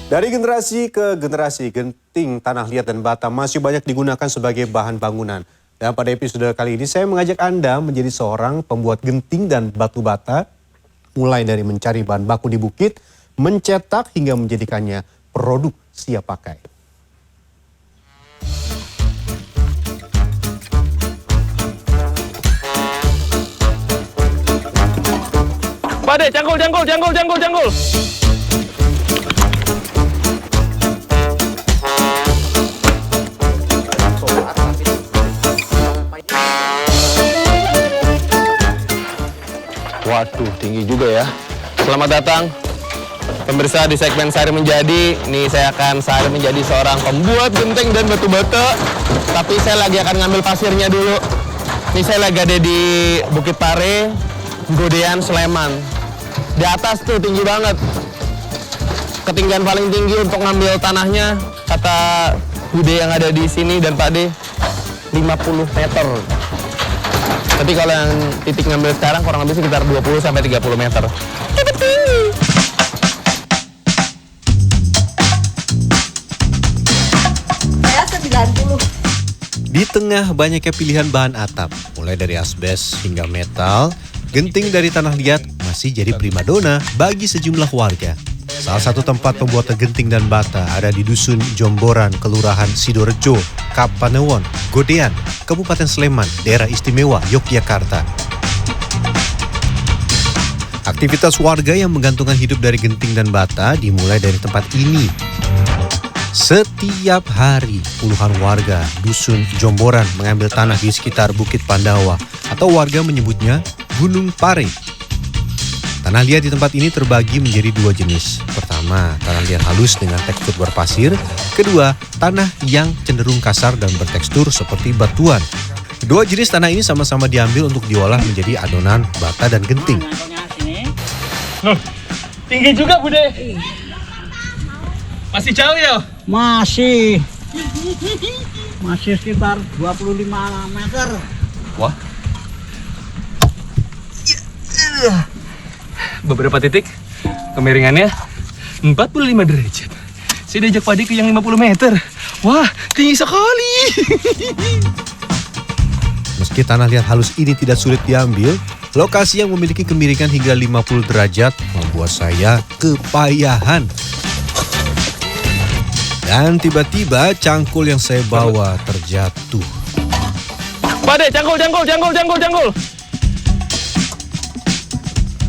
Dari generasi ke generasi, genting, tanah liat, dan bata masih banyak digunakan sebagai bahan bangunan. Dan pada episode kali ini saya mengajak Anda menjadi seorang pembuat genting dan batu bata, mulai dari mencari bahan baku di bukit, mencetak hingga menjadikannya produk siap pakai. Pade, cangkul. Waduh, tinggi juga ya. Selamat datang pemirsa di segmen Sehari Menjadi. Nih saya akan sehari menjadi seorang pembuat genteng dan batu bata. Tapi saya lagi akan ngambil pasirnya dulu. Nih saya lagi ada di Bukit Pare, Godean, Sleman. Di atas tuh tinggi banget. Ketinggian paling tinggi untuk ngambil tanahnya, kata Bude yang ada di sini dan Pak De, 50 meter. Tapi kalau yang titik ngambil sekarang kurang lebih sekitar 20-30 meter. Cepet tinggi. Saya 90. Di tengah banyaknya pilihan bahan atap, mulai dari asbes hingga metal, genting dari tanah liat masih jadi primadona bagi sejumlah warga. Salah satu tempat pembuatan genting dan bata ada di Dusun Jomboran, Kelurahan Sidorejo, Kapanewon, Godean, Kabupaten Sleman, Daerah Istimewa Yogyakarta. Aktivitas warga yang menggantungkan hidup dari genting dan bata dimulai dari tempat ini. Setiap hari puluhan warga Dusun Jomboran mengambil tanah di sekitar Bukit Pandawa atau warga menyebutnya Gunung Pare. Tanah liat di tempat ini terbagi menjadi dua jenis. Pertama, tanah liat halus dengan tekstur berpasir. Kedua, tanah yang cenderung kasar dan bertekstur seperti batuan. Kedua jenis tanah ini sama-sama diambil untuk diolah menjadi adonan bata dan genting. Loh, tinggi juga Bude. Masih jauh ya? Masih sekitar 25 meter. Wah. Beberapa titik kemiringannya 45 derajat. Saya diajak Padi ke yang 50 meter. Wah, tinggi sekali. Meski tanah liat halus ini tidak sulit diambil, lokasi yang memiliki kemiringan hingga 50 derajat membuat saya kepayahan. Dan tiba-tiba cangkul yang saya bawa terjatuh. Pade, cangkul.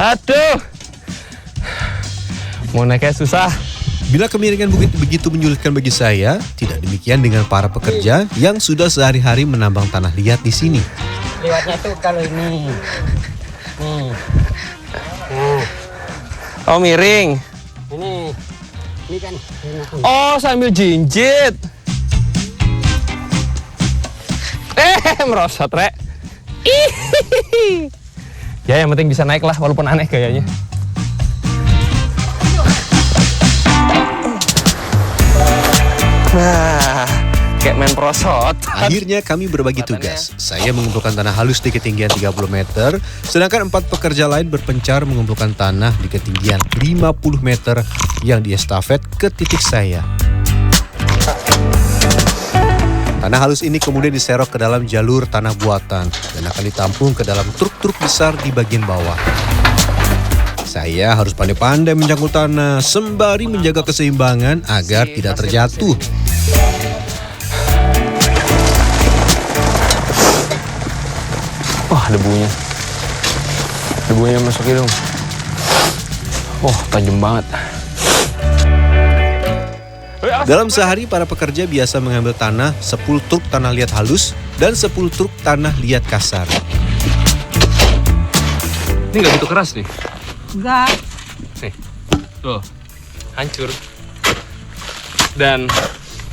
Aduh. Mau naiknya susah. Bila kemiringan bukit begitu menyulitkan bagi saya, tidak demikian dengan para pekerja yang sudah sehari-hari menambang tanah liat di sini. Lewatnya tuh kalau ini. Nih. Oh, miring. Ini kan. Oh, sambil jinjit. Merosot, Rek. Ya, yang penting bisa naik lah, walaupun aneh gayanya. Nah, kayak main prosot. Akhirnya kami berbagi tugas. Saya mengumpulkan tanah halus di ketinggian 30 meter, sedangkan 4 pekerja lain berpencar mengumpulkan tanah di ketinggian 50 meter yang diestafet ke titik saya. Tanah halus ini kemudian diserok ke dalam jalur tanah buatan dan akan ditampung ke dalam truk-truk besar di bagian bawah. Saya harus pandai-pandai mencangkul tanah sembari menjaga keseimbangan agar tidak terjatuh. Wah, debunya. Debunya masuk hidung. Wah, tajam banget. Dalam sehari para pekerja biasa mengambil tanah 10 truk tanah liat halus dan 10 truk tanah liat kasar. Ini nggak begitu keras nih. Enggak. Nih, tuh, hancur. Dan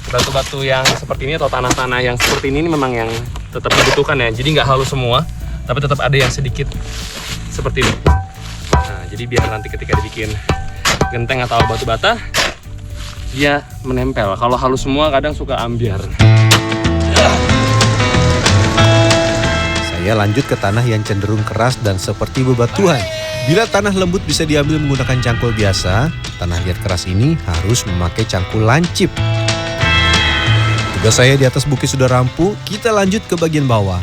batu-batu yang seperti ini atau tanah-tanah yang seperti ini memang yang tetap dibutuhkan ya. Jadi nggak halus semua, tapi tetap ada yang sedikit seperti ini. Nah, jadi biar nanti ketika dibikin genteng atau batu bata, dia menempel. Kalau halus semua kadang suka ambiar. Saya lanjut ke tanah yang cenderung keras dan seperti bebatuan. Bila tanah lembut bisa diambil menggunakan cangkul biasa, tanah liat keras ini harus memakai cangkul lancip. Tugas saya di atas bukit sudah rampung, kita lanjut ke bagian bawah.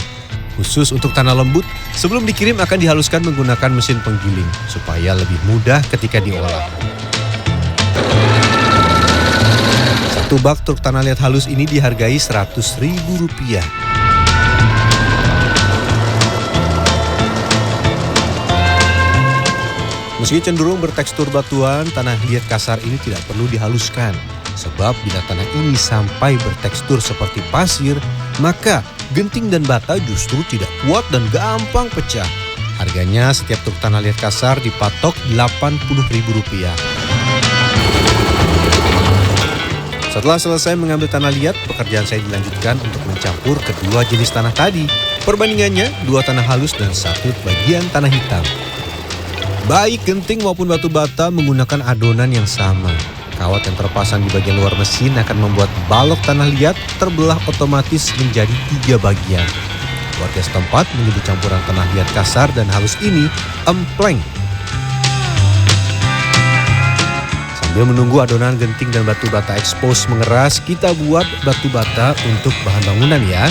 Khusus untuk tanah lembut, sebelum dikirim akan dihaluskan menggunakan mesin penggiling supaya lebih mudah ketika diolah. Satu bak truk tanah liat halus ini dihargai Rp100.000. Meski cenderung bertekstur batuan, tanah liat kasar ini tidak perlu dihaluskan. Sebab bila tanah ini sampai bertekstur seperti pasir, maka genting dan bata justru tidak kuat dan gampang pecah. Harganya setiap truk tanah liat kasar dipatok Rp80.000. Setelah selesai mengambil tanah liat, pekerjaan saya dilanjutkan untuk mencampur kedua jenis tanah tadi. Perbandingannya 2 tanah halus dan 1 bagian tanah hitam. Baik genting maupun batu bata menggunakan adonan yang sama. Kawat yang terpasang di bagian luar mesin akan membuat balok tanah liat terbelah otomatis menjadi 3 bagian. Warga setempat menyebut campuran tanah liat kasar dan halus ini empleng. Sambil menunggu adonan genting dan batu bata expose mengeras, kita buat batu bata untuk bahan bangunan ya.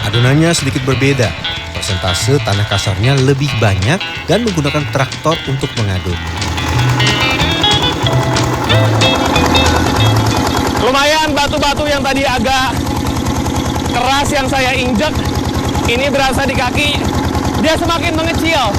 Adonannya sedikit berbeda. Persentase tanah kasarnya lebih banyak dan menggunakan traktor untuk mengaduk. Lumayan batu-batu yang tadi agak keras yang saya injek, ini berasa di kaki, dia semakin mengecil.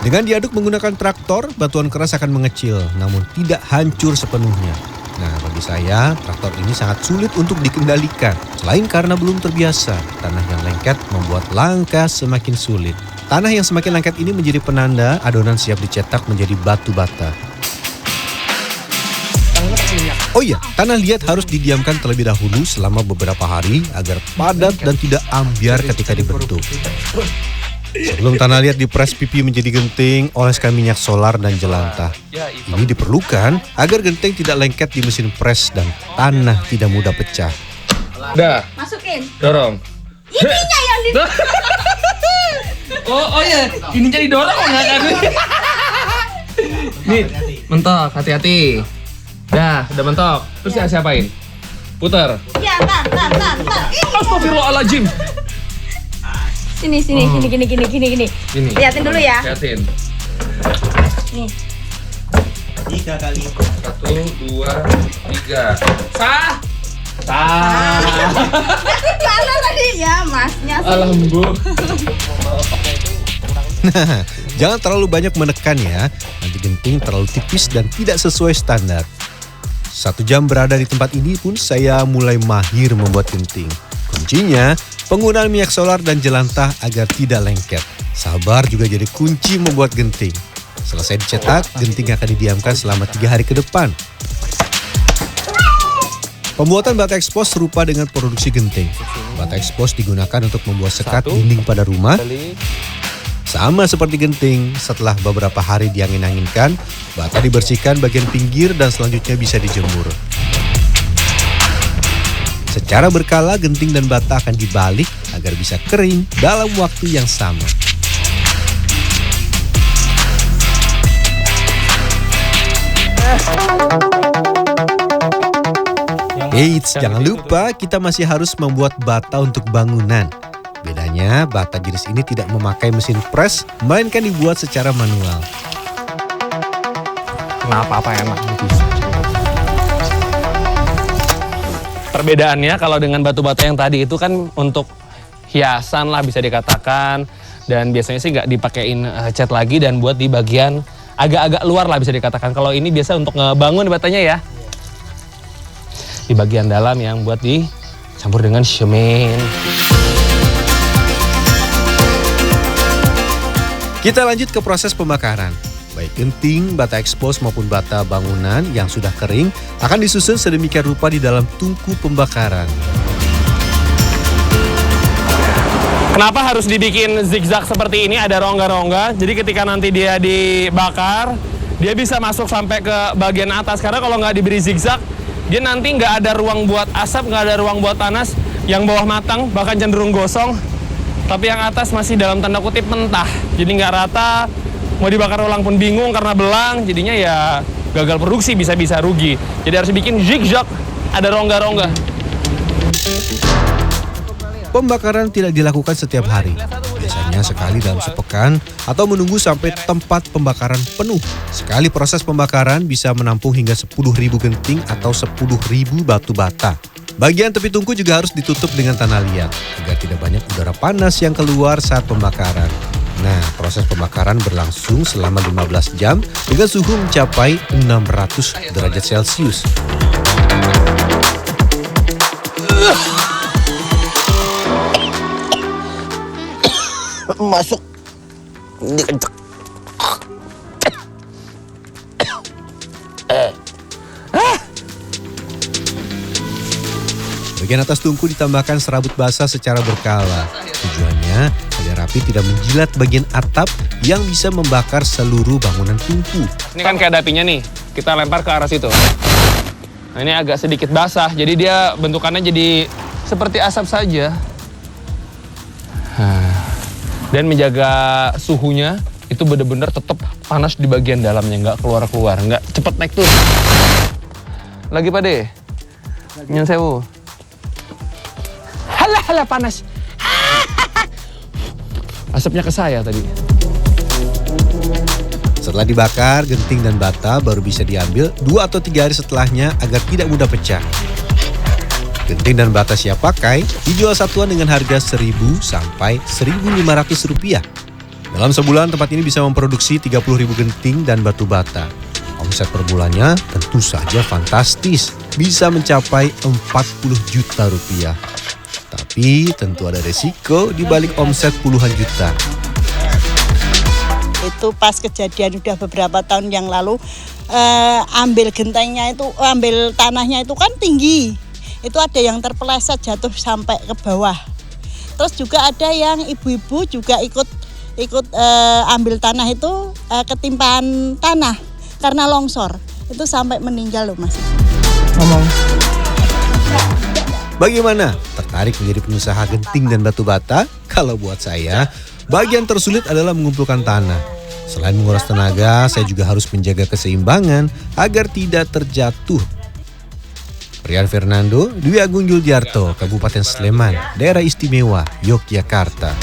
Dengan diaduk menggunakan traktor, batuan keras akan mengecil, namun tidak hancur sepenuhnya. Nah, bagi saya, traktor ini sangat sulit untuk dikendalikan. Selain karena belum terbiasa, tanah yang lengket membuat langkah semakin sulit. Tanah yang semakin lengket ini menjadi penanda adonan siap dicetak menjadi batu bata. Oh iya, tanah liat harus didiamkan terlebih dahulu selama beberapa hari agar padat dan tidak ambyar ketika dibentuk. Sebelum tanah liat dipres pipi menjadi genting, oleskan minyak solar dan jelantah. Ini diperlukan agar genting tidak lengket di mesin pres dan tanah tidak mudah pecah. Dah, Masukin. dorong. Ininya yang di... Oh ya, ini jadi dorong nggak kan? Nih, mentok, hati-hati. Dah, udah mentok. Terus ya siapain? Putar. Ya, ntar. Astagfirullahaladzim. Sini. Gini. Liatin dulu ya. Liatin. Nih. 3 kali. 1, 2, 3. Sah. Mana tadi ya, masnya sih. Alhamdulillah. Nah, jangan terlalu banyak menekan ya. Nanti genting terlalu tipis dan tidak sesuai standar. 1 jam berada di tempat ini pun saya mulai mahir membuat genting. Kuncinya, penggunaan minyak solar dan jelantah agar tidak lengket. Sabar juga jadi kunci membuat genting. Selesai dicetak, genting akan didiamkan selama 3 hari ke depan. Pembuatan bata expose serupa dengan produksi genting. Bata expose digunakan untuk membuat sekat dinding pada rumah. Sama seperti genting, setelah beberapa hari diangin-anginkan, bata dibersihkan bagian pinggir dan selanjutnya bisa dijemur. Secara berkala, genting dan bata akan dibalik agar bisa kering dalam waktu yang sama. Eits, jangan lupa kita masih harus membuat bata untuk bangunan. Bedanya, bata jenis ini tidak memakai mesin pres, melainkan dibuat secara manual. Kenapa apa enak? Perbedaannya kalau dengan batu bata yang tadi itu kan untuk hiasan lah bisa dikatakan, dan biasanya sih nggak dipakein cat lagi dan buat di bagian agak-agak luar lah bisa dikatakan. Kalau ini biasa untuk ngebangun batanya ya, di bagian dalam yang buat dicampur dengan semen. Kita lanjut ke proses pembakaran. Baik genting, bata expose maupun bata bangunan yang sudah kering akan disusun sedemikian rupa di dalam tungku pembakaran. Kenapa harus dibikin zigzag seperti ini, ada rongga-rongga? Jadi ketika nanti dia dibakar, dia bisa masuk sampai ke bagian atas. Karena kalau nggak diberi zigzag, dia nanti nggak ada ruang buat asap, nggak ada ruang buat panas. Yang bawah matang, bahkan cenderung gosong. Tapi yang atas masih dalam tanda kutip mentah. Jadi nggak rata, Mau dibakar ulang pun bingung karena belang, jadinya ya gagal produksi, bisa-bisa rugi. Jadi harus bikin zigzag, ada rongga-rongga. Pembakaran tidak dilakukan setiap hari. Biasanya sekali dalam sepekan atau menunggu sampai tempat pembakaran penuh. Sekali proses pembakaran bisa menampung hingga 10.000 genting atau 10.000 batu bata. Bagian tepi tungku juga harus ditutup dengan tanah liat agar tidak banyak udara panas yang keluar saat pembakaran. Nah, proses pembakaran berlangsung selama 15 jam dengan suhu mencapai 600 derajat Celcius. Masuk dikencek. Bagian atas tungku ditambahkan serabut basah secara berkala. Tujuannya agar api tidak menjilat bagian atap yang bisa membakar seluruh bangunan tungku. Ini kan kayak ada apinya nih, kita lempar ke arah situ. Nah, ini agak sedikit basah, jadi dia bentukannya jadi seperti asap saja. Dan menjaga suhunya itu benar-benar tetap panas di bagian dalamnya, nggak keluar-keluar, nggak cepet naik turun. Lagi Pade? Nyen sewu. Halah panas. Asapnya ke saya tadi. Setelah dibakar, genting dan bata baru bisa diambil 2 atau 3 hari setelahnya agar tidak mudah pecah. Genting dan bata siap pakai dijual satuan dengan harga Rp1.000 sampai Rp1.500. Dalam sebulan tempat ini bisa memproduksi 30.000 genting dan batu bata. Omset per bulannya tentu saja fantastis, bisa mencapai 40 juta rupiah. Tapi tentu ada resiko di balik omset puluhan juta. Itu pas kejadian udah beberapa tahun yang lalu, ambil gentengnya itu, ambil tanahnya itu kan tinggi. Itu ada yang terpeleset jatuh sampai ke bawah. Terus juga ada yang ibu-ibu juga ikut ambil tanah itu, ketimpaan tanah karena longsor. Itu sampai meninggal loh Mas. Ngomong. Bagaimana? Tertarik menjadi pengusaha genting dan batu bata? Kalau buat saya, bagian tersulit adalah mengumpulkan tanah. Selain menguras tenaga, saya juga harus menjaga keseimbangan agar tidak terjatuh. Rian Fernando, Dwi Agung Yuljarto, Kabupaten Sleman, Daerah Istimewa, Yogyakarta.